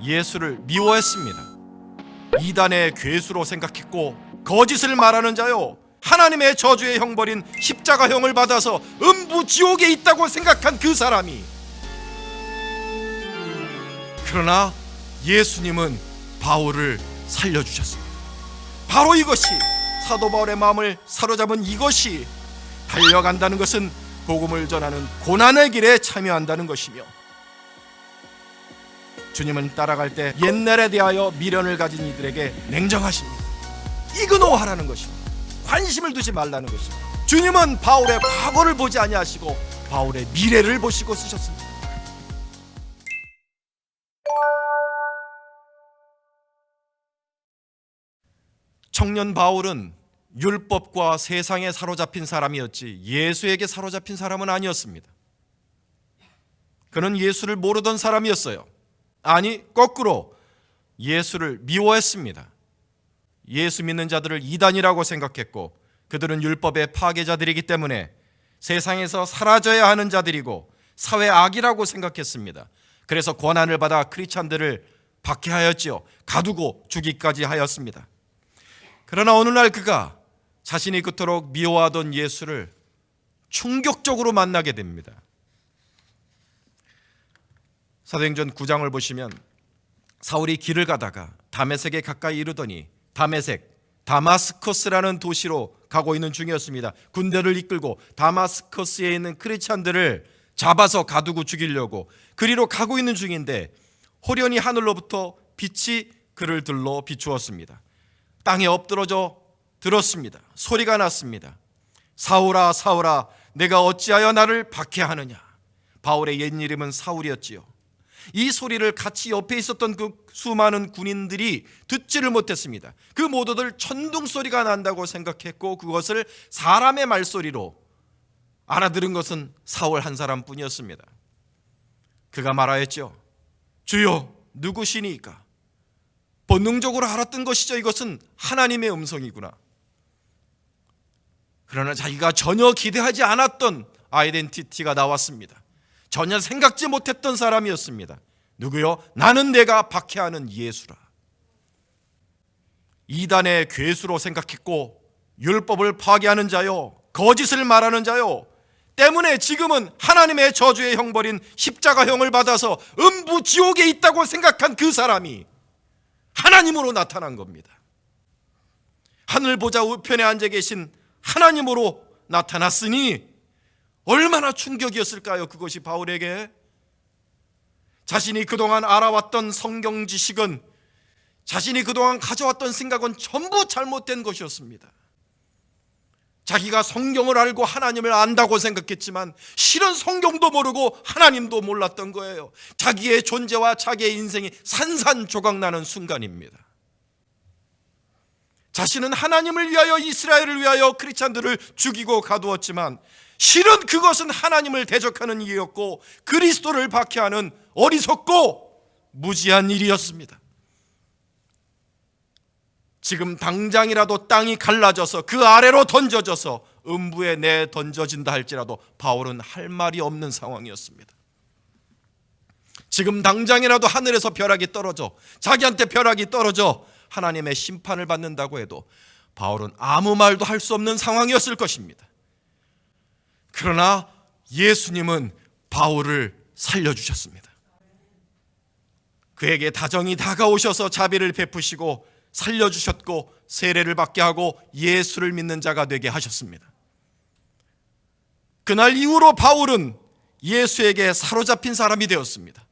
예수를 미워했습니다. 이단의 괴수로 생각했고 거짓을 말하는 자요, 하나님의 저주의 형벌인 십자가형을 받아서 음부지옥에 있다고 생각한 그 사람이, 그러나 예수님은 바울을 살려주셨습니다. 바로 이것이, 사도 바울의 마음을 사로잡은 이것이, 달려간다는 것은 복음을 전하는 고난의 길에 참여한다는 것이며, 주님은 따라갈 때 옛날에 대하여 미련을 가진 이들에게 냉정하십니다. 이그노하라는 것입니다. 관심을 두지 말라는 것입니다. 주님은 바울의 과거를 보지 아니하시고 바울의 미래를 보시고 쓰셨습니다. 청년 바울은 율법과 세상에 사로잡힌 사람이었지 예수에게 사로잡힌 사람은 아니었습니다. 그는 예수를 모르던 사람이었어요. 아니, 거꾸로 예수를 미워했습니다. 예수 믿는 자들을 이단이라고 생각했고, 그들은 율법의 파괴자들이기 때문에 세상에서 사라져야 하는 자들이고 사회 악이라고 생각했습니다. 그래서 권한을 받아 크리스찬들을 박해하였지요. 가두고 죽이까지 하였습니다. 그러나 어느 날 그가 자신이 그토록 미워하던 예수를 충격적으로 만나게 됩니다. 사도행전 9장을 보시면 사울이 길을 가다가 다메섹에 가까이 이르더니 다마스커스라는 도시로 가고 있는 중이었습니다. 군대를 이끌고 다마스커스에 있는 크리스찬들을 잡아서 가두고 죽이려고 그리로 가고 있는 중인데, 호련히 하늘로부터 빛이 그를 들러 비추었습니다. 땅에 엎드러져 들었습니다. 소리가 났습니다. 사울아, 사울아, 내가 어찌하여 나를 박해하느냐. 바울의 옛 이름은 사울이었지요. 이 소리를 같이 옆에 있었던 그 수많은 군인들이 듣지를 못했습니다. 그 모두들 천둥소리가 난다고 생각했고, 그것을 사람의 말소리로 알아들은 것은 사울 한 사람뿐이었습니다. 그가 말하였죠. 주여, 누구시니까? 본능적으로 알았던 것이죠. 이것은 하나님의 음성이구나. 그러나 자기가 전혀 기대하지 않았던 아이덴티티가 나왔습니다. 전혀 생각지 못했던 사람이었습니다. 누구요? 나는 내가 박해하는 예수라. 이단의 괴수로 생각했고 율법을 파괴하는 자요, 거짓을 말하는 자요 때문에 지금은 하나님의 저주의 형벌인 십자가형을 받아서 음부지옥에 있다고 생각한 그 사람이 하나님으로 나타난 겁니다. 하늘 보좌 우편에 앉아 계신 하나님으로 나타났으니 얼마나 충격이었을까요? 그것이 바울에게. 자신이 그동안 알아왔던 성경 지식은, 자신이 그동안 가져왔던 생각은 전부 잘못된 것이었습니다. 자기가 성경을 알고 하나님을 안다고 생각했지만 실은 성경도 모르고 하나님도 몰랐던 거예요. 자기의 존재와 자기의 인생이 산산조각나는 순간입니다. 자신은 하나님을 위하여, 이스라엘을 위하여 크리스찬들을 죽이고 가두었지만 실은 그것은 하나님을 대적하는 일이었고 그리스도를 박해하는 어리석고 무지한 일이었습니다. 지금 당장이라도 땅이 갈라져서 그 아래로 던져져서 음부에 내던져진다 할지라도 바울은 할 말이 없는 상황이었습니다. 지금 당장이라도 하늘에서 벼락이 떨어져, 자기한테 벼락이 떨어져 하나님의 심판을 받는다고 해도 바울은 아무 말도 할 수 없는 상황이었을 것입니다. 그러나 예수님은 바울을 살려주셨습니다. 그에게 다정히 다가오셔서 자비를 베푸시고 살려주셨고 세례를 받게 하고 예수를 믿는 자가 되게 하셨습니다. 그날 이후로 바울은 예수에게 사로잡힌 사람이 되었습니다.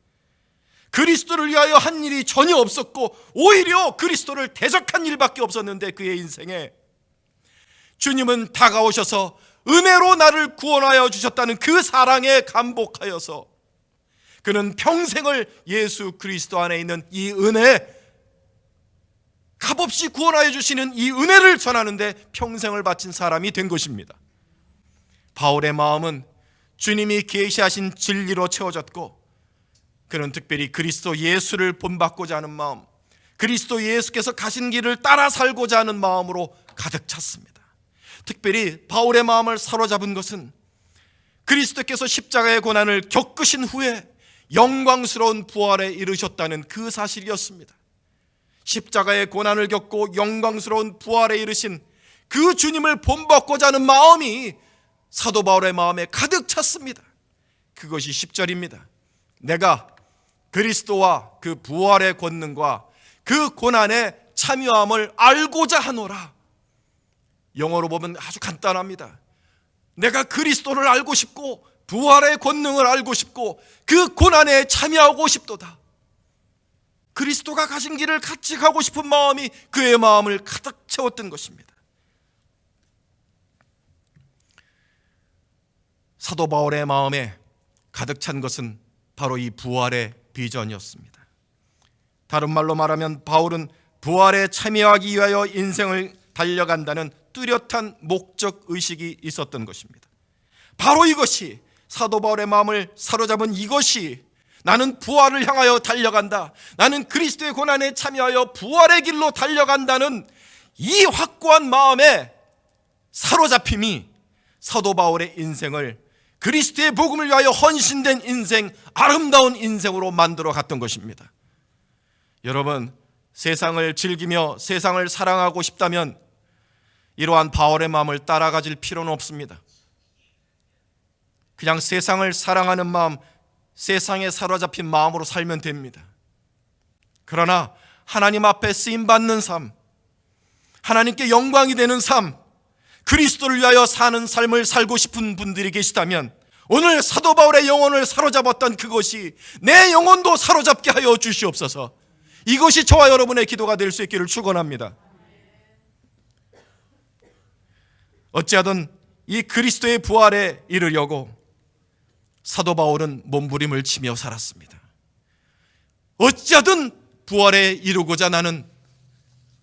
그리스도를 위하여 한 일이 전혀 없었고 오히려 그리스도를 대적한 일밖에 없었는데, 그의 인생에 주님은 다가오셔서 은혜로 나를 구원하여 주셨다는 그 사랑에 감복하여서 그는 평생을 예수 그리스도 안에 있는 이 은혜, 값없이 구원하여 주시는 이 은혜를 전하는데 평생을 바친 사람이 된 것입니다. 바울의 마음은 주님이 계시하신 진리로 채워졌고, 그는 특별히 그리스도 예수를 본받고자 하는 마음, 그리스도 예수께서 가신 길을 따라 살고자 하는 마음으로 가득 찼습니다. 특별히 바울의 마음을 사로잡은 것은 그리스도께서 십자가의 고난을 겪으신 후에 영광스러운 부활에 이르셨다는 그 사실이었습니다. 십자가의 고난을 겪고 영광스러운 부활에 이르신 그 주님을 본받고자 하는 마음이 사도 바울의 마음에 가득 찼습니다. 그것이 10절입니다. 내가 그리스도와 그 부활의 권능과 그 고난의 참여함을 알고자 하노라. 영어로 보면 아주 간단합니다. 내가 그리스도를 알고 싶고 부활의 권능을 알고 싶고 그 고난에 참여하고 싶도다. 그리스도가 가신 길을 같이 가고 싶은 마음이 그의 마음을 가득 채웠던 것입니다. 사도 바울의 마음에 가득 찬 것은 바로 이 부활의 비전이었습니다. 다른 말로 말하면 바울은 부활에 참여하기 위하여 인생을 달려간다는 뚜렷한 목적 의식이 있었던 것입니다. 바로 이것이 사도 바울의 마음을 사로잡은 이것이 나는 부활을 향하여 달려간다, 나는 그리스도의 고난에 참여하여 부활의 길로 달려간다는 이 확고한 마음에 사로잡힘이 사도 바울의 인생을 그리스도의 복음을 위하여 헌신된 인생, 아름다운 인생으로 만들어 갔던 것입니다. 여러분, 세상을 즐기며 세상을 사랑하고 싶다면 이러한 바울의 마음을 따라가질 필요는 없습니다. 그냥 세상을 사랑하는 마음, 세상에 사로잡힌 마음으로 살면 됩니다. 그러나 하나님 앞에 쓰임받는 삶, 하나님께 영광이 되는 삶, 그리스도를 위하여 사는 삶을 살고 싶은 분들이 계시다면 오늘 사도 바울의 영혼을 사로잡았던 그것이 내 영혼도 사로잡게 하여 주시옵소서. 이것이 저와 여러분의 기도가 될 수 있기를 축원합니다. 어찌하든 이 그리스도의 부활에 이르려고 사도 바울은 몸부림을 치며 살았습니다. 어찌하든 부활에 이루고자 나는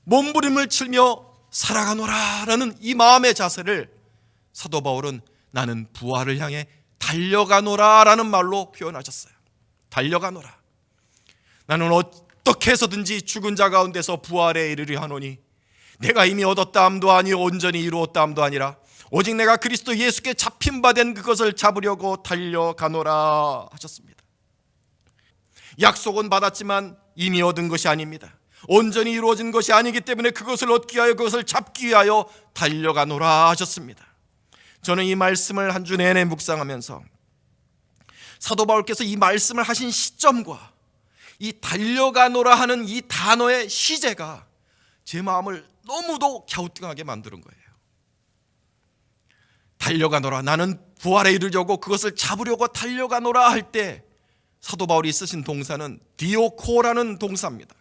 몸부림을 치며 살아가노라라는 이 마음의 자세를 사도 바울은 나는 부활을 향해 달려가노라라는 말로 표현하셨어요. 달려가노라. 나는 어떻게 해서든지 죽은 자 가운데서 부활에 이르려 하노니 내가 이미 얻었다 함도 아니요 온전히 이루었다 함도 아니라 오직 내가 그리스도 예수께 잡힌 바 된 그것을 잡으려고 달려가노라 하셨습니다. 약속은 받았지만 이미 얻은 것이 아닙니다. 온전히 이루어진 것이 아니기 때문에 그것을 얻기 위하여 그것을 잡기 위하여 달려가노라 하셨습니다. 저는 이 말씀을 한 주 내내 묵상하면서 사도 바울께서 이 말씀을 하신 시점과 이 달려가노라 하는 이 단어의 시제가 제 마음을 너무도 갸우뚱하게 만드는 거예요. 달려가노라, 나는 부활에 이르려고 그것을 잡으려고 달려가노라 할 때 사도 바울이 쓰신 동사는 디오코라는 동사입니다.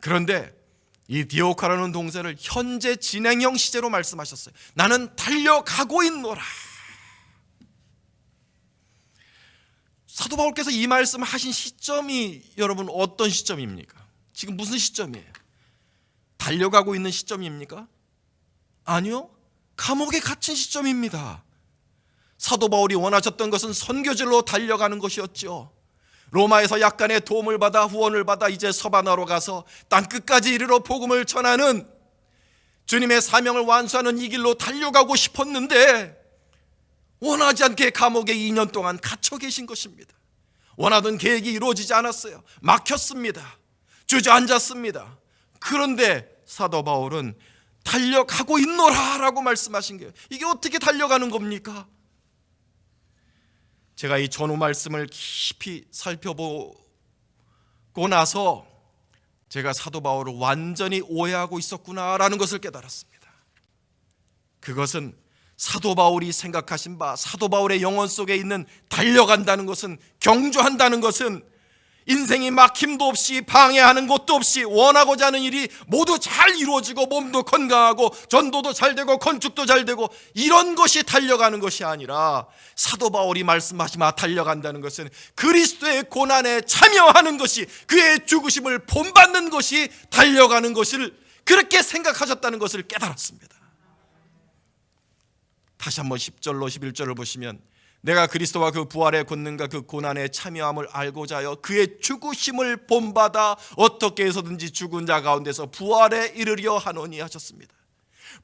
그런데 이 디오코라는 동사를 현재 진행형 시제로 말씀하셨어요. 나는 달려가고 있노라. 사도 바울께서 이 말씀을 하신 시점이 여러분 어떤 시점입니까? 지금 무슨 시점이에요? 달려가고 있는 시점입니까? 아니요, 감옥에 갇힌 시점입니다. 사도 바울이 원하셨던 것은 선교지로 달려가는 것이었죠. 로마에서 약간의 도움을 받아 후원을 받아 이제 서바나로 가서 땅끝까지 이르러 복음을 전하는 주님의 사명을 완수하는 이 길로 달려가고 싶었는데 원하지 않게 감옥에 2년 동안 갇혀 계신 것입니다. 원하던 계획이 이루어지지 않았어요. 막혔습니다. 주저앉았습니다. 그런데 사도 바울은 달려가고 있노라라고 말씀하신 거예요. 이게 어떻게 달려가는 겁니까? 제가 이 전후 말씀을 깊이 살펴보고 나서 제가 사도 바울을 완전히 오해하고 있었구나라는 것을 깨달았습니다. 그것은 사도 바울이 생각하신 바, 사도 바울의 영혼 속에 있는 달려간다는 것은, 경주한다는 것은 인생이 막힘도 없이 방해하는 것도 없이 원하고자 하는 일이 모두 잘 이루어지고 몸도 건강하고 전도도 잘 되고 건축도 잘 되고 이런 것이 달려가는 것이 아니라 사도 바울이 말씀하시마 달려간다는 것은 그리스도의 고난에 참여하는 것이, 그의 죽으심을 본받는 것이 달려가는 것을 그렇게 생각하셨다는 것을 깨달았습니다. 다시 한번 10절로 11절을 보시면 내가 그리스도와 그 부활의 권능과 그 고난에 참여함을 알고자 하여 그의 죽으심을 본받아 어떻게 해서든지 죽은 자 가운데서 부활에 이르려 하노니 하셨습니다.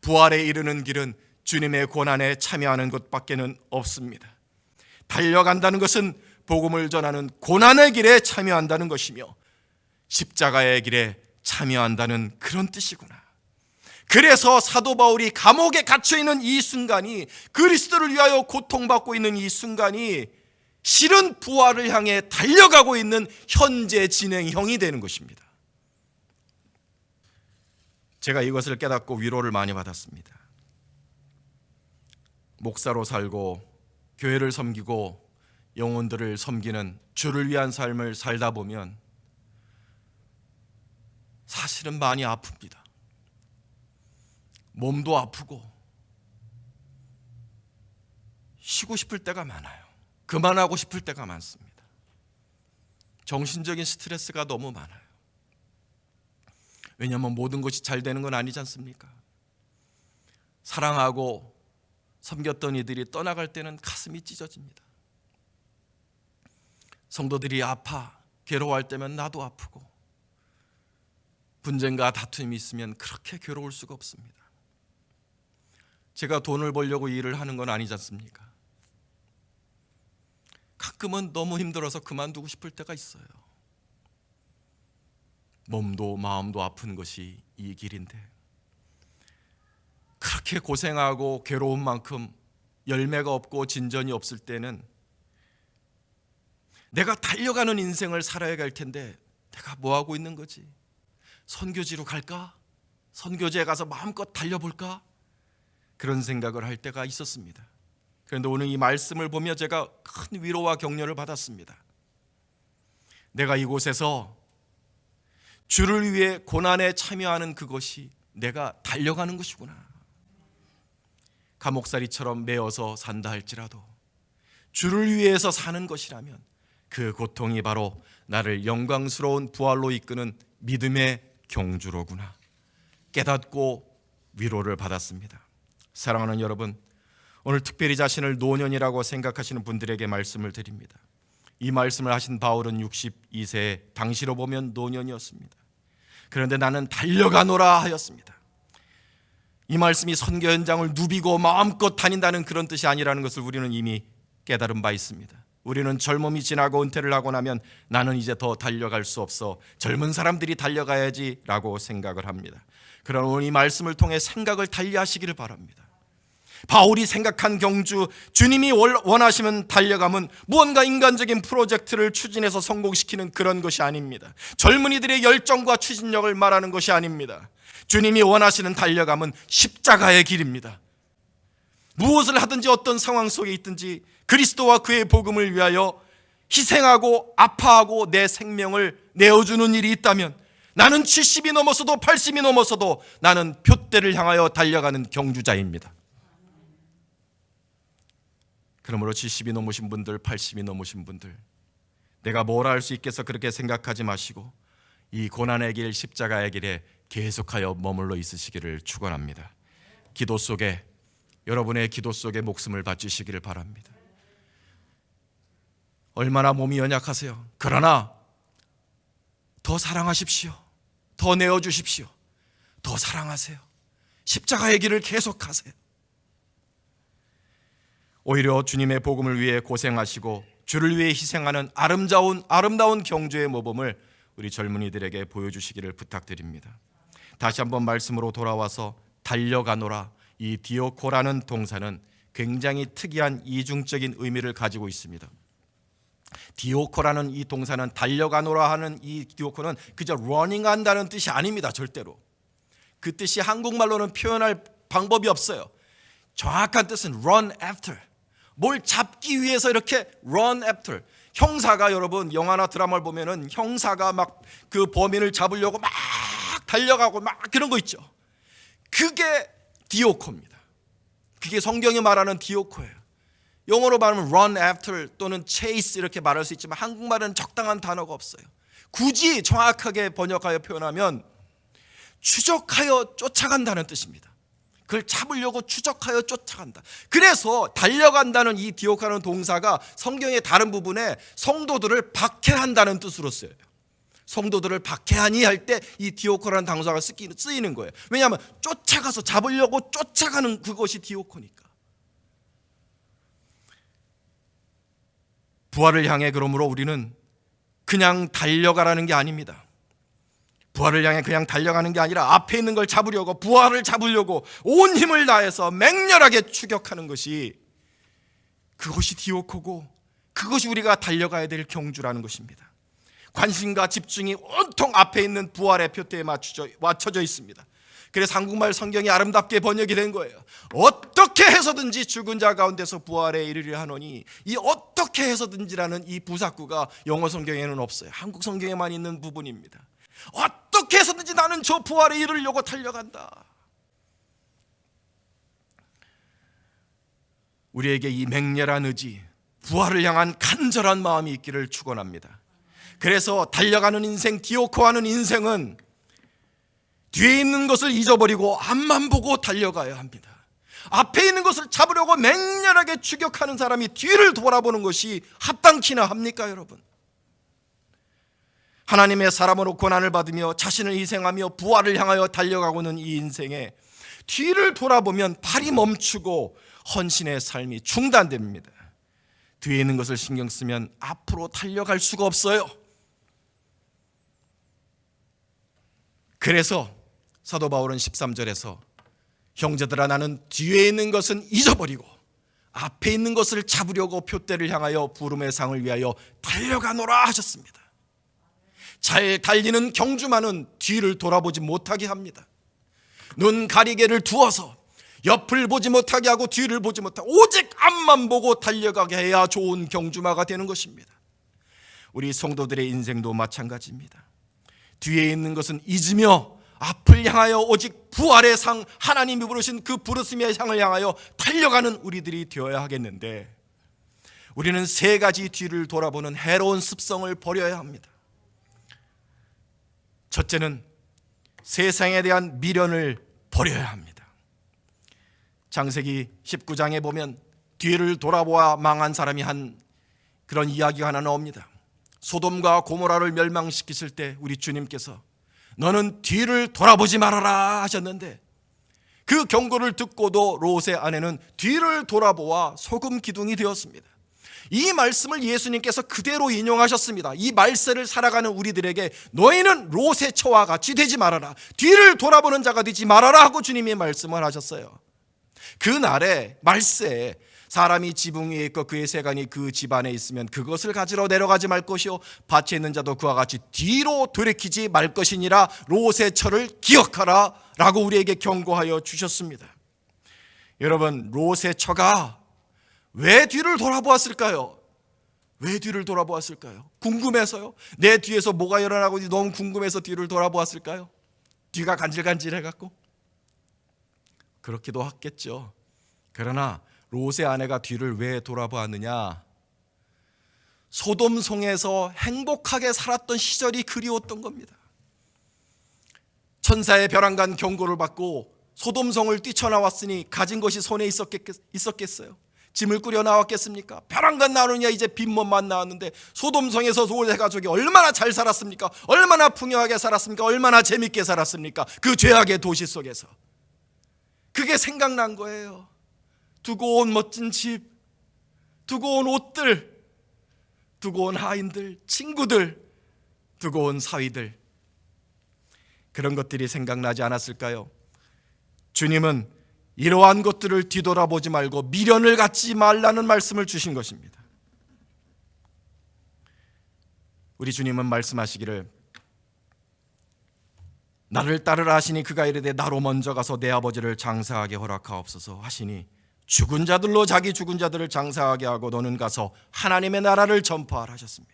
부활에 이르는 길은 주님의 고난에 참여하는 것밖에는 없습니다. 달려간다는 것은 복음을 전하는 고난의 길에 참여한다는 것이며 십자가의 길에 참여한다는 그런 뜻이구나. 그래서 사도 바울이 감옥에 갇혀 있는 이 순간이, 그리스도를 위하여 고통받고 있는 이 순간이 실은 부활을 향해 달려가고 있는 현재 진행형이 되는 것입니다. 제가 이것을 깨닫고 위로를 많이 받았습니다. 목사로 살고 교회를 섬기고 영혼들을 섬기는 주를 위한 삶을 살다 보면 사실은 많이 아픕니다. 몸도 아프고 쉬고 싶을 때가 많아요. 그만하고 싶을 때가 많습니다. 정신적인 스트레스가 너무 많아요. 왜냐하면 모든 것이 잘 되는 건 아니지 않습니까? 사랑하고 섬겼던 이들이 떠나갈 때는 가슴이 찢어집니다. 성도들이 아파 괴로워할 때면 나도 아프고, 분쟁과 다툼이 있으면 그렇게 괴로울 수가 없습니다. 제가 돈을 벌려고 일을 하는 건 아니지 않습니까? 가끔은 너무 힘들어서 그만두고 싶을 때가 있어요. 몸도 마음도 아픈 것이 이 길인데, 그렇게 고생하고 괴로운 만큼 열매가 없고 진전이 없을 때는 내가 달려가는 인생을 살아야 할 텐데 내가 뭐 하고 있는 거지? 선교지로 갈까? 선교지에 가서 마음껏 달려볼까? 그런 생각을 할 때가 있었습니다. 그런데 오늘 이 말씀을 보며 제가 큰 위로와 격려를 받았습니다. 내가 이곳에서 주를 위해 고난에 참여하는 그것이 내가 달려가는 것이구나. 감옥살이처럼 매어서 산다 할지라도 주를 위해서 사는 것이라면 그 고통이 바로 나를 영광스러운 부활로 이끄는 믿음의 경주로구나 깨닫고 위로를 받았습니다. 사랑하는 여러분, 오늘 특별히 자신을 노년이라고 생각하시는 분들에게 말씀을 드립니다. 이 말씀을 하신 바울은 62세, 당시로 보면 노년이었습니다. 그런데 나는 달려가노라 하였습니다. 이 말씀이 선교 현장을 누비고 마음껏 다닌다는 그런 뜻이 아니라는 것을 우리는 이미 깨달은 바 있습니다. 우리는 젊음이 지나고 은퇴를 하고 나면 나는 이제 더 달려갈 수 없어, 젊은 사람들이 달려가야지 라고 생각을 합니다. 그러나 오늘 이 말씀을 통해 생각을 달리하시기를 바랍니다. 바울이 생각한 경주, 주님이 원하시는 달려감은 무언가 인간적인 프로젝트를 추진해서 성공시키는 그런 것이 아닙니다. 젊은이들의 열정과 추진력을 말하는 것이 아닙니다. 주님이 원하시는 달려감은 십자가의 길입니다. 무엇을 하든지 어떤 상황 속에 있든지 그리스도와 그의 복음을 위하여 희생하고 아파하고 내 생명을 내어주는 일이 있다면 나는 70이 넘어서도 80이 넘어서도 나는 표대를 향하여 달려가는 경주자입니다. 그러므로 70이 넘으신 분들, 80이 넘으신 분들, 내가 뭘 할 수 있겠어 그렇게 생각하지 마시고 이 고난의 길, 십자가의 길에 계속하여 머물러 있으시기를 축원합니다. 기도 속에, 여러분의 기도 속에 목숨을 바치시기를 바랍니다. 얼마나 몸이 연약하세요. 그러나 더 사랑하십시오. 더 내어주십시오. 더 사랑하세요. 십자가의 길을 계속하세요. 오히려 주님의 복음을 위해 고생하시고 주를 위해 희생하는 아름다운 경주의 모범을 우리 젊은이들에게 보여주시기를 부탁드립니다. 다시 한번 말씀으로 돌아와서 달려가노라, 이 디오코라는 동사는 굉장히 특이한 이중적인 의미를 가지고 있습니다. 디오코라는 이 동사는, 달려가노라 하는 이 디오코는 그저 러닝한다는 뜻이 아닙니다. 절대로. 그 뜻이 한국말로는 표현할 방법이 없어요. 정확한 뜻은 run after, 뭘 잡기 위해서 이렇게 run after. 형사가, 여러분 영화나 드라마를 보면은 형사가 막 그 범인을 잡으려고 막 달려가고 막 그런 거 있죠. 그게 디오코입니다. 그게 성경이 말하는 디오코예요. 영어로 말하면 run after 또는 chase 이렇게 말할 수 있지만 한국말은 적당한 단어가 없어요. 굳이 정확하게 번역하여 표현하면 추적하여 쫓아간다는 뜻입니다. 그걸 잡으려고 추적하여 쫓아간다. 그래서 달려간다는 이 디오카는 동사가 성경의 다른 부분에 성도들을 박해한다는 뜻으로 쓰여요. 성도들을 박해하니 할 때 이 디오코라는 단어가 쓰이는 거예요. 왜냐하면 쫓아가서 잡으려고 쫓아가는 그것이 디오코니까. 부활을 향해 그러므로 우리는 그냥 달려가라는 게 아닙니다. 부활을 향해 그냥 달려가는 게 아니라 앞에 있는 걸 잡으려고, 부활을 잡으려고 온 힘을 다해서 맹렬하게 추격하는 것이, 그것이 디오코고 그것이 우리가 달려가야 될 경주라는 것입니다. 관심과 집중이 온통 앞에 있는 부활의 표대에 맞춰져 있습니다. 그래서 한국말 성경이 아름답게 번역이 된 거예요. 어떻게 해서든지 죽은 자 가운데서 부활에 이르려 하노니, 이 어떻게 해서든지라는 이 부사구가 영어 성경에는 없어요. 한국 성경에만 있는 부분입니다. 어떻게 해서든지 나는 저 부활에 이르려고 달려간다. 우리에게 이 맹렬한 의지, 부활을 향한 간절한 마음이 있기를 축원합니다. 그래서 달려가는 인생, 디오코하는 인생은 뒤에 있는 것을 잊어버리고 앞만 보고 달려가야 합니다. 앞에 있는 것을 잡으려고 맹렬하게 추격하는 사람이 뒤를 돌아보는 것이 합당키나 합니까, 여러분? 하나님의 사람으로 고난을 받으며 자신을 희생하며 부활을 향하여 달려가고는 이 인생에 뒤를 돌아보면 발이 멈추고 헌신의 삶이 중단됩니다. 뒤에 있는 것을 신경 쓰면 앞으로 달려갈 수가 없어요. 그래서 사도 바울은 13절에서 형제들아, 나는 뒤에 있는 것은 잊어버리고 앞에 있는 것을 잡으려고 표대를 향하여 부름의 상을 위하여 달려가노라 하셨습니다. 잘 달리는 경주만은 뒤를 돌아보지 못하게 합니다. 눈 가리개를 두어서 옆을 보지 못하게 하고 뒤를 보지 못하고 오직 앞만 보고 달려가게 해야 좋은 경주마가 되는 것입니다. 우리 성도들의 인생도 마찬가지입니다. 뒤에 있는 것은 잊으며 앞을 향하여 오직 부활의 상, 하나님이 부르신 그 부르심의 상을 향하여 달려가는 우리들이 되어야 하겠는데, 우리는 세 가지 뒤를 돌아보는 해로운 습성을 버려야 합니다. 첫째는 세상에 대한 미련을 버려야 합니다. 창세기 19장에 보면 뒤를 돌아보아 망한 사람이 한 그런 이야기가 하나 나옵니다. 소돔과 고모라를 멸망시키실 때 우리 주님께서 너는 뒤를 돌아보지 말아라 하셨는데, 그 경고를 듣고도 롯의 아내는 뒤를 돌아보아 소금 기둥이 되었습니다. 이 말씀을 예수님께서 그대로 인용하셨습니다. 이 말세를 살아가는 우리들에게 너희는 롯의 처와 같이 되지 말아라, 뒤를 돌아보는 자가 되지 말아라 하고 주님이 말씀을 하셨어요. 그날에 말세에 사람이 지붕 위에 있고 그의 세간이 그 집안에 있으면 그것을 가지러 내려가지 말 것이요 밭에 있는 자도 그와 같이 뒤로 돌이키지 말 것이니라, 롯의 처를 기억하라 라고 우리에게 경고하여 주셨습니다. 여러분, 롯의 처가 왜 뒤를 돌아보았을까요? 왜 뒤를 돌아보았을까요? 궁금해서요? 내 뒤에서 뭐가 일어나고 있는지 너무 궁금해서 뒤를 돌아보았을까요? 뒤가 간질간질해갖고? 그렇기도 하겠죠. 그러나 롯의 아내가 뒤를 왜 돌아보았느냐? 소돔성에서 행복하게 살았던 시절이 그리웠던 겁니다. 천사의 벼랑간 경고를 받고 소돔성을 뛰쳐나왔으니 가진 것이 손에 있었겠어요? 짐을 꾸려 나왔겠습니까? 벼랑간 나누냐 이제 빈몸만 나왔는데 소돔성에서 롯의 가족이 얼마나 잘 살았습니까? 얼마나 풍요하게 살았습니까? 얼마나 재밌게 살았습니까? 그 죄악의 도시 속에서. 그게 생각난 거예요. 두고 온 멋진 집, 두고 온 옷들, 두고 온 하인들, 친구들, 두고 온 사위들, 그런 것들이 생각나지 않았을까요? 주님은 이러한 것들을 뒤돌아보지 말고 미련을 갖지 말라는 말씀을 주신 것입니다. 우리 주님은 말씀하시기를 나를 따르라 하시니 그가 이르되 나로 먼저 가서 내 아버지를 장사하게 허락하옵소서 하시니 죽은 자들로 자기 죽은 자들을 장사하게 하고 너는 가서 하나님의 나라를 전파하라 하셨습니다.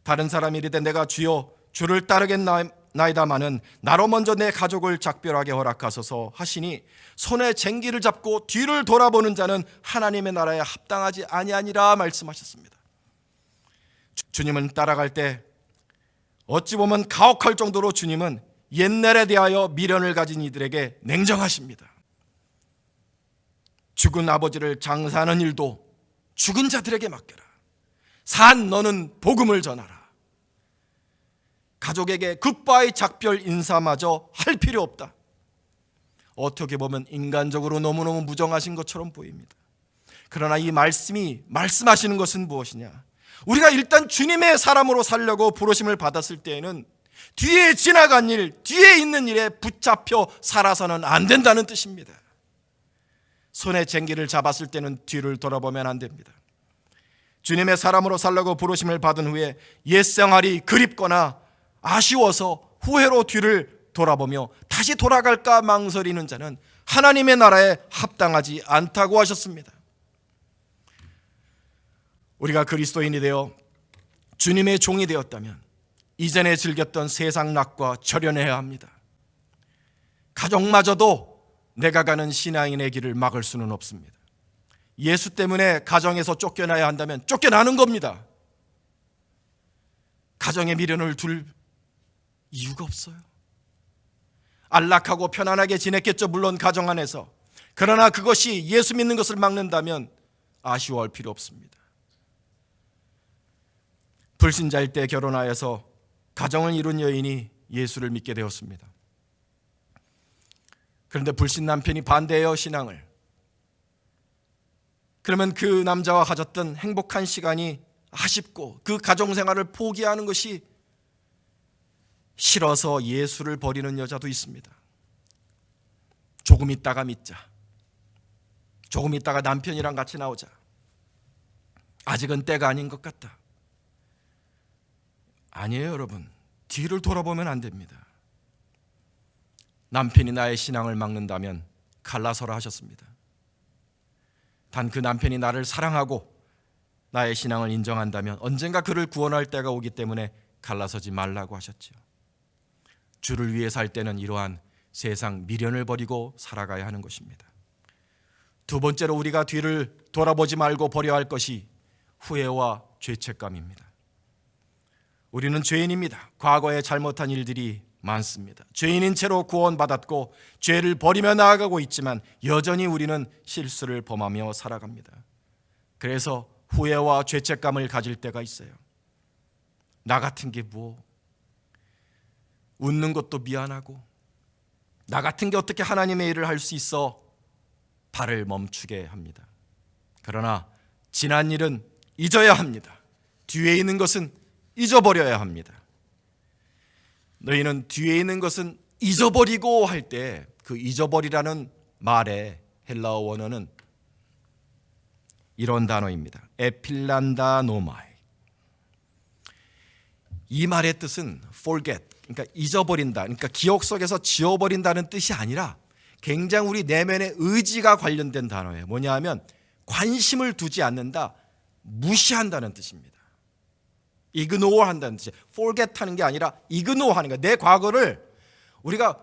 다른 사람이 이르되 내가 주여 주를 따르겠나이다마는 나로 먼저 내 가족을 작별하게 허락하소서 하시니 손에 쟁기를 잡고 뒤를 돌아보는 자는 하나님의 나라에 합당하지 아니하니라 말씀하셨습니다. 주님은 따라갈 때 어찌 보면 가혹할 정도로 주님은 옛날에 대하여 미련을 가진 이들에게 냉정하십니다. 죽은 아버지를 장사하는 일도 죽은 자들에게 맡겨라. 산 너는 복음을 전하라. 가족에게 굿바이 작별 인사마저 할 필요 없다. 어떻게 보면 인간적으로 너무너무 무정하신 것처럼 보입니다. 그러나 이 말씀이 말씀하시는 것은 무엇이냐? 우리가 일단 주님의 사람으로 살려고 부르심을 받았을 때에는 뒤에 지나간 일, 뒤에 있는 일에 붙잡혀 살아서는 안 된다는 뜻입니다. 손에 쟁기를 잡았을 때는 뒤를 돌아보면 안 됩니다. 주님의 사람으로 살려고 부르심을 받은 후에 옛생활이 그립거나 아쉬워서 후회로 뒤를 돌아보며 다시 돌아갈까 망설이는 자는 하나님의 나라에 합당하지 않다고 하셨습니다. 우리가 그리스도인이 되어 주님의 종이 되었다면 이전에 즐겼던 세상 낙과 절연해야 합니다. 가정마저도 내가 가는 신앙인의 길을 막을 수는 없습니다. 예수 때문에 가정에서 쫓겨나야 한다면 쫓겨나는 겁니다. 가정에 미련을 둘 이유가 없어요. 안락하고 편안하게 지냈겠죠, 물론 가정 안에서. 그러나 그것이 예수 믿는 것을 막는다면 아쉬워할 필요 없습니다. 불신자일 때 결혼하여서 가정을 이룬 여인이 예수를 믿게 되었습니다. 그런데 불신 남편이 반대해요, 신앙을. 그러면 그 남자와 가졌던 행복한 시간이 아쉽고 그 가정생활을 포기하는 것이 싫어서 예수를 버리는 여자도 있습니다. 조금 있다가 믿자. 조금 있다가 남편이랑 같이 나오자. 아직은 때가 아닌 것 같다. 아니에요, 여러분. 뒤를 돌아보면 안 됩니다. 남편이 나의 신앙을 막는다면 갈라서라 하셨습니다. 단 그 남편이 나를 사랑하고 나의 신앙을 인정한다면 언젠가 그를 구원할 때가 오기 때문에 갈라서지 말라고 하셨죠. 주를 위해 살 때는 이러한 세상 미련을 버리고 살아가야 하는 것입니다. 두 번째로 우리가 뒤를 돌아보지 말고 버려야 할 것이 후회와 죄책감입니다. 우리는 죄인입니다. 과거에 잘못한 일들이 많습니다. 죄인인 채로 구원받았고 죄를 버리며 나아가고 있지만 여전히 우리는 실수를 범하며 살아갑니다. 그래서 후회와 죄책감을 가질 때가 있어요. 나 같은 게 뭐, 웃는 것도 미안하고 나 같은 게 어떻게 하나님의 일을 할 수 있어 발을 멈추게 합니다. 그러나 지난 일은 잊어야 합니다. 뒤에 있는 것은 잊어버려야 합니다. 너희는 뒤에 있는 것은 잊어버리고 할 때 그 잊어버리라는 말의 헬라어 원어는 이런 단어입니다. 에필란다 노마이. 이 말의 뜻은 forget, 그러니까 잊어버린다, 그러니까 기억 속에서 지워버린다는 뜻이 아니라 굉장히 우리 내면의 의지가 관련된 단어예요. 뭐냐 하면 관심을 두지 않는다, 무시한다는 뜻입니다. ignore 한다는 뜻이에요. forget 하는 게 아니라 ignore 하는 거예요. 내 과거를 우리가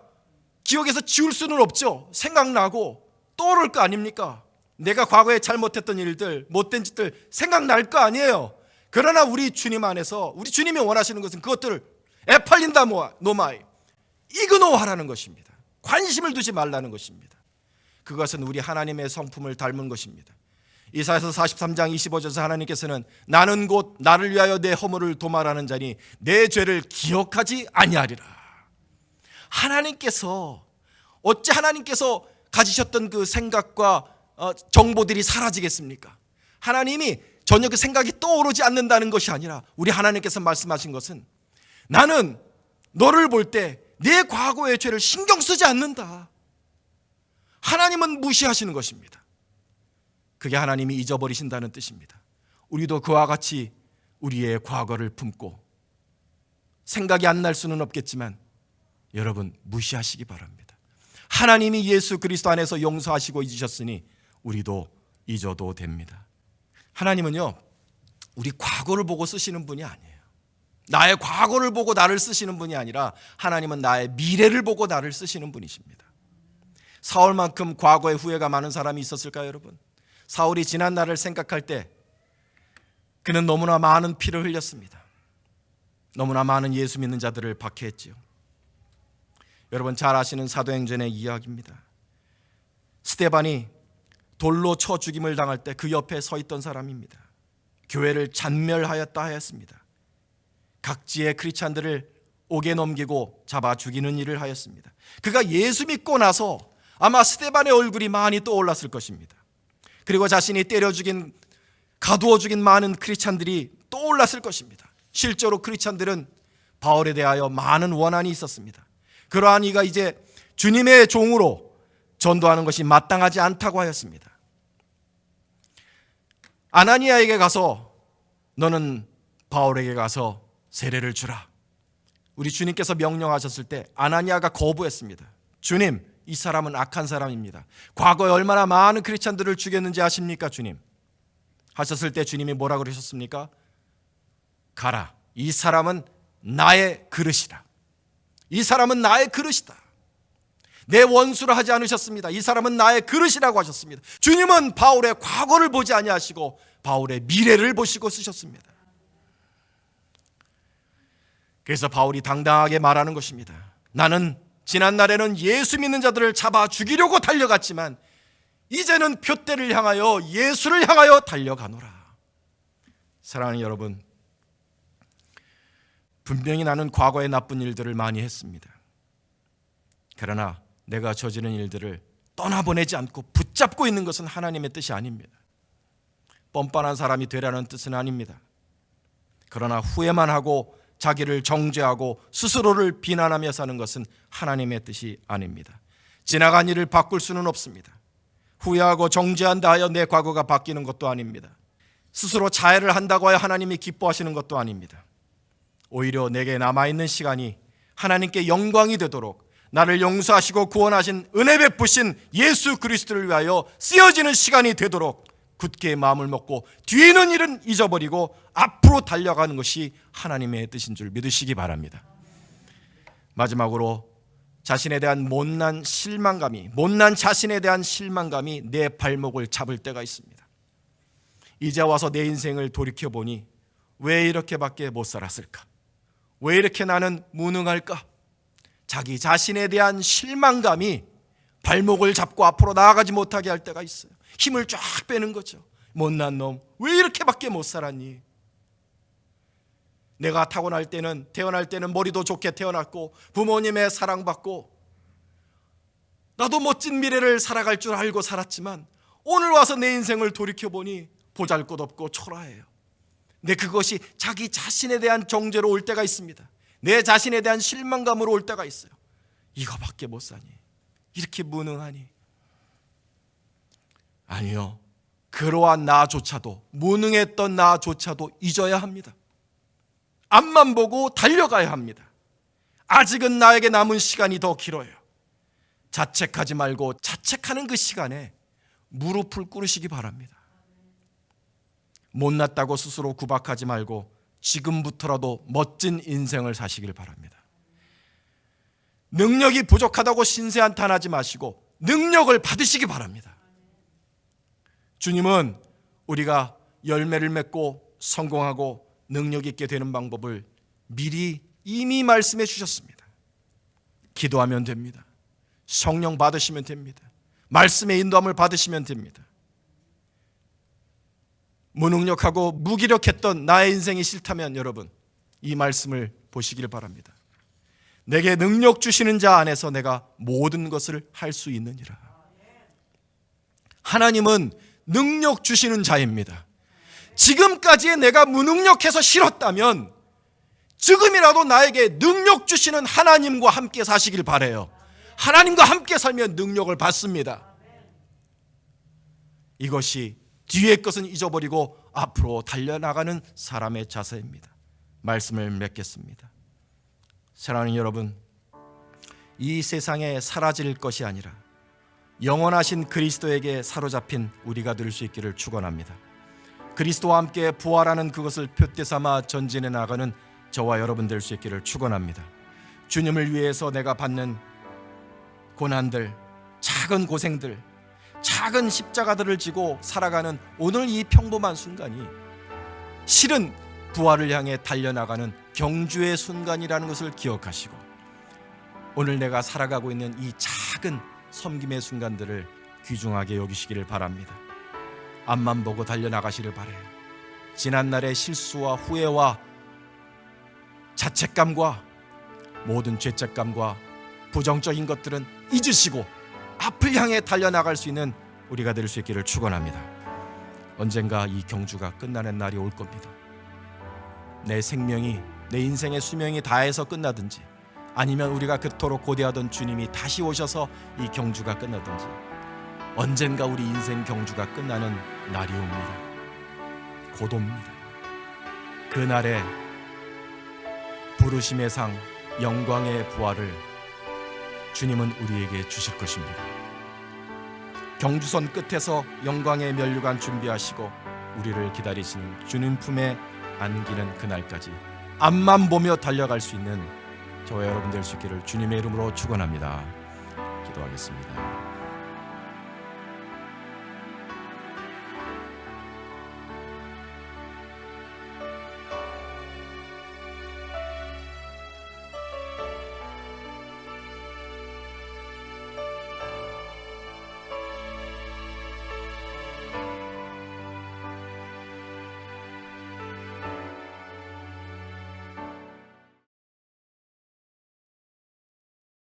기억에서 지울 수는 없죠. 생각나고 떠오를 거 아닙니까? 내가 과거에 잘못했던 일들, 못된 짓들 생각날 거 아니에요. 그러나 우리 주님 안에서 우리 주님이 원하시는 것은 그것들을 에팔린다 노마이, 이그노 하라는 것입니다. 관심을 두지 말라는 것입니다. 그것은 우리 하나님의 성품을 닮은 것입니다. 이사야서 43장 25절에서 하나님께서는 나는 곧 나를 위하여 내 허물을 도말하는 자니 내 죄를 기억하지 아니하리라. 하나님께서 어찌 하나님께서 가지셨던 그 생각과 정보들이 사라지겠습니까? 하나님이 전혀 그 생각이 떠오르지 않는다는 것이 아니라 우리 하나님께서 말씀하신 것은 나는 너를 볼 때 내 과거의 죄를 신경 쓰지 않는다. 하나님은 무시하시는 것입니다. 그게 하나님이 잊어버리신다는 뜻입니다. 우리도 그와 같이 우리의 과거를 품고 생각이 안 날 수는 없겠지만 여러분 무시하시기 바랍니다. 하나님이 예수 그리스도 안에서 용서하시고 잊으셨으니 우리도 잊어도 됩니다. 하나님은요, 우리 과거를 보고 쓰시는 분이 아니에요. 나의 과거를 보고 나를 쓰시는 분이 아니라 하나님은 나의 미래를 보고 나를 쓰시는 분이십니다. 사울만큼 과거에 후회가 많은 사람이 있었을까요, 여러분? 사울이 지난 날을 생각할 때 그는 너무나 많은 피를 흘렸습니다. 너무나 많은 예수 믿는 자들을 박해했지요. 여러분 잘 아시는 사도행전의 이야기입니다. 스데반이 돌로 쳐 죽임을 당할 때 그 옆에 서 있던 사람입니다. 교회를 잔멸하였다 하였습니다. 각지의 크리스찬들을 옥에 넘기고 잡아 죽이는 일을 하였습니다. 그가 예수 믿고 나서 아마 스데반의 얼굴이 많이 떠올랐을 것입니다. 그리고 자신이 때려 죽인, 가두어 죽인 많은 크리스찬들이 떠올랐을 것입니다. 실제로 크리스찬들은 바울에 대하여 많은 원한이 있었습니다. 그러한 이가 이제 주님의 종으로 전도하는 것이 마땅하지 않다고 하였습니다. 아나니아에게 가서 너는 바울에게 가서 세례를 주라. 우리 주님께서 명령하셨을 때 아나니아가 거부했습니다. 주님, 이 사람은 악한 사람입니다. 과거에 얼마나 많은 크리스찬들을 죽였는지 아십니까, 주님? 하셨을 때 주님이 뭐라 그러셨습니까? 가라. 이 사람은 나의 그릇이다. 이 사람은 나의 그릇이다. 내 원수를 하지 않으셨습니다. 이 사람은 나의 그릇이라고 하셨습니다. 주님은 바울의 과거를 보지 아니하시고 바울의 미래를 보시고 쓰셨습니다. 그래서 바울이 당당하게 말하는 것입니다. 나는 지난날에는 예수 믿는 자들을 잡아 죽이려고 달려갔지만 이제는 표대를 향하여 예수를 향하여 달려가노라. 사랑하는 여러분, 분명히 나는 과거에 나쁜 일들을 많이 했습니다. 그러나 내가 저지른 일들을 떠나보내지 않고 붙잡고 있는 것은 하나님의 뜻이 아닙니다. 뻔뻔한 사람이 되라는 뜻은 아닙니다. 그러나 후회만 하고 자기를 정죄하고 스스로를 비난하며 사는 것은 하나님의 뜻이 아닙니다. 지나간 일을 바꿀 수는 없습니다. 후회하고 정죄한다 하여 내 과거가 바뀌는 것도 아닙니다. 스스로 자해를 한다고 하여 하나님이 기뻐하시는 것도 아닙니다. 오히려 내게 남아있는 시간이 하나님께 영광이 되도록 나를 용서하시고 구원하신 은혜 베푸신 예수 그리스도를 위하여 쓰여지는 시간이 되도록 굳게 마음을 먹고 뒤에 있는 일은 잊어버리고 앞으로 달려가는 것이 하나님의 뜻인 줄 믿으시기 바랍니다. 마지막으로 자신에 대한 못난 자신에 대한 실망감이 내 발목을 잡을 때가 있습니다. 이제 와서 내 인생을 돌이켜보니 왜 이렇게밖에 못 살았을까? 왜 이렇게 나는 무능할까? 자기 자신에 대한 실망감이 발목을 잡고 앞으로 나아가지 못하게 할 때가 있어요. 힘을 쫙 빼는 거죠. 못난 놈, 왜 이렇게밖에 못 살았니? 내가 태어날 때는 머리도 좋게 태어났고 부모님의 사랑받고 나도 멋진 미래를 살아갈 줄 알고 살았지만 오늘 와서 내 인생을 돌이켜보니 보잘것없고 초라해요. 근데 그것이 자기 자신에 대한 정죄로 올 때가 있습니다. 내 자신에 대한 실망감으로 올 때가 있어요. 이거밖에 못 사니? 이렇게 무능하니? 아니요. 그러한 나조차도, 무능했던 나조차도 잊어야 합니다. 앞만 보고 달려가야 합니다. 아직은 나에게 남은 시간이 더 길어요. 자책하지 말고 자책하는 그 시간에 무릎을 꿇으시기 바랍니다. 못났다고 스스로 구박하지 말고 지금부터라도 멋진 인생을 사시길 바랍니다. 능력이 부족하다고 신세한탄하지 마시고 능력을 받으시기 바랍니다. 주님은 우리가 열매를 맺고 성공하고 능력 있게 되는 방법을 미리 이미 말씀해 주셨습니다. 기도하면 됩니다. 성령 받으시면 됩니다. 말씀의 인도함을 받으시면 됩니다. 무능력하고 무기력했던 나의 인생이 싫다면 여러분 이 말씀을 보시길 바랍니다. 내게 능력 주시는 자 안에서 내가 모든 것을 할 수 있느니라. 하나님은 능력 주시는 자입니다. 지금까지의 내가 무능력해서 싫었다면 지금이라도 나에게 능력 주시는 하나님과 함께 사시길 바라요. 하나님과 함께 살면 능력을 받습니다. 이것이 뒤의 것은 잊어버리고 앞으로 달려나가는 사람의 자세입니다. 말씀을 맺겠습니다. 사랑하는 여러분, 이 세상에 사라질 것이 아니라 영원하신 그리스도에게 사로잡힌 우리가 될 수 있기를 축원합니다. 그리스도와 함께 부활하는 그것을 표대 삼아 전진해 나가는 저와 여러분 될 수 있기를 축원합니다. 주님을 위해서 내가 받는 고난들, 작은 고생들, 작은 십자가들을 지고 살아가는 오늘 이 평범한 순간이 실은 부활을 향해 달려나가는 경주의 순간이라는 것을 기억하시고 오늘 내가 살아가고 있는 이 작은 섬김의 순간들을 귀중하게 여기시기를 바랍니다. 앞만 보고 달려나가시길 바라요. 지난날의 실수와 후회와 자책감과 모든 죄책감과 부정적인 것들은 잊으시고 앞을 향해 달려나갈 수 있는 우리가 될 수 있기를 축원합니다. 언젠가 이 경주가 끝나는 날이 올 겁니다. 내 생명이, 내 인생의 수명이 다해서 끝나든지, 아니면 우리가 그토록 고대하던 주님이 다시 오셔서 이 경주가 끝나든지, 언젠가 우리 인생 경주가 끝나는 날이 옵니다. 곧 옵니다. 그날에 부르심의 상, 영광의 부활을 주님은 우리에게 주실 것입니다. 경주선 끝에서 영광의 면류관 준비하시고 우리를 기다리시는 주님 품에 안기는 그날까지 앞만 보며 달려갈 수 있는 저와 여러분 될 수 있기를 주님의 이름으로 축원합니다. 기도하겠습니다.